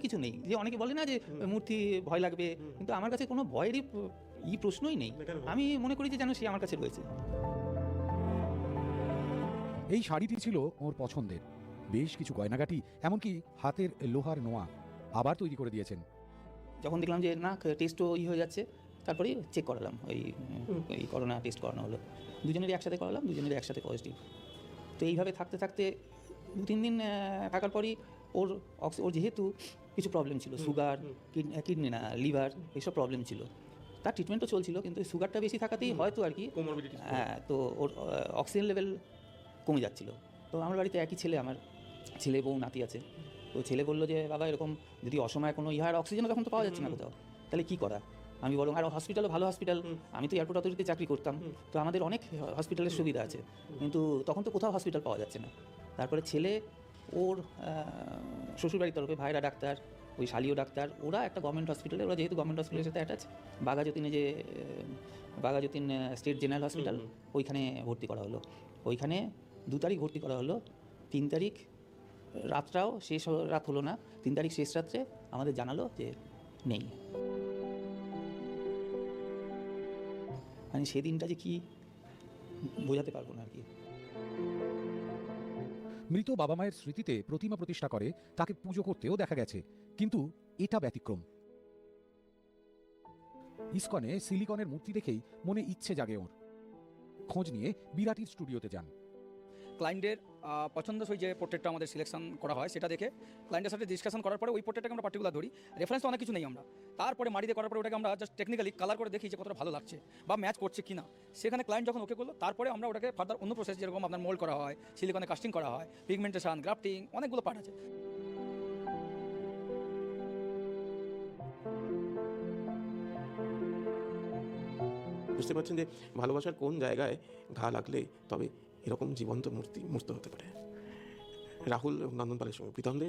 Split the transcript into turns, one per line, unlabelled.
কিছু নেই। যে অনেকে বলে না যে মূর্তি ভয় লাগবে, কিন্তু আমার কাছে কোনো ভয়েরই প্রশ্নই নেই। আমি মনে করি যে যেন সে আমার কাছে রয়েছে।
এই শাড়িটি ছিল ওর পছন্দের। বেশ কিছু গয়নাগাটি, এমনকি হাতের লোহার নোয়া আবার তৈরি করে দিয়েছেন।
যখন দেখলাম যে না টেস্টও হয়ে যাচ্ছে, তারপরে চেক করালাম, ওই করোনা টেস্ট করানো হলো, দুজনেরই একসাথে করালাম, দুজনেরই একসাথে পজিটিভ। তো এইভাবে থাকতে থাকতে 2-3 দিন থাকার পরই ওর যেহেতু কিছু প্রবলেম ছিল, সুগার, কিডনি না লিভার, এইসব প্রবলেম ছিল, তার ট্রিটমেন্টও চলছিল, কিন্তু সুগারটা বেশি থাকাতেই হয়তো আর কি, হ্যাঁ, তো ওর অক্সিজেন লেভেল কমে যাচ্ছিল। তো আমার বাড়িতে একই ছেলে, আমার ছেলে বউ নাতি আছে। তো ছেলে বললো যে বাবা এরকম যদি অসময়ে কোনো অক্সিজেনও তখন তো পাওয়া যাচ্ছে না কোথাও, তাহলে কী করা। আমি বরং, আর হসপিটালও ভালো হসপিটাল, আমি তো এয়ারপোর্ট অথরিটিতে চাকরি করতাম, তো আমাদের অনেক হসপিটালের সুবিধা আছে, কিন্তু তখন তো কোথাও হসপিটাল পাওয়া যাচ্ছে না। তারপরে ছেলে, ওর শ্বশুরবাড়ির তরফে ভাইরা ডাক্তার, ওই শালীয় ডাক্তার, ওরা একটা গভর্নমেন্ট হসপিটালে, ওরা যেহেতু গভর্নমেন্ট হসপিটালের সাথে attach, Baghajatin state general hospital, ওইখানে ভর্তি করা হলো। ওইখানে 2 তারিখ ভর্তি করা হলো। 3 তারিখ রাতটাও শেষ রাত হলো না, 3 তারিখ শেষ রাত্রে আমাদের জানালো যে নেই। মানে সেদিনটা যে কি বোঝাতে পারবো না আর কি।
মৃত বাবা মায়ের স্মৃতিতে প্রতিমা প্রতিষ্ঠা করে তাকে পুজো করতেও দেখা গেছে, কিন্তু এটা ব্যতিক্রম। ইসকনে সিলিকনের মূর্তি দেখেই মনে ইচ্ছে জাগে ওর। খোঁজ নিয়ে বিরাটির স্টুডিওতে যান।
ক্লায়েন্টের পছন্দসই যে পোর্ট্রেটটা আমাদের সিলেকশন করা হয় সেটা দেখে ক্লায়েন্টের সাথে ডিসকাশন করার পরে ওই পোর্ট্রেটটাকে আমরা পার্টিকুলার ধরি। রেফারেন্স তো অনেক কিছু নেই আমরা, তারপরে মাড়িতে করার পরে ওটাকে আমরা জাস্ট টেকনিক্যালি কালার করে দেখি যে কতটা ভালো লাগছে বা ম্যাচ করছে কিনা। সেখানে ক্লায়েন্ট যখন ওকে করলো, তারপরে আমরা ওটাকে ফার্দার অন্য প্রসেস, যেরকম আপনার মোল্ড করা হয়, সিলিকনে কাস্টিং করা হয়, পিগমেন্টেশন, গ্রাফটিং, অনেকগুলো পার্ট আছে।
বুঝতে পারছেন যে ভালোবাসার কোন জায়গায় ঘা লাগলে তবে এরকম জীবন্ত মূর্তি হতে পারে। রাহুল নন্দন পালের সঙ্গে প্রীতম দে।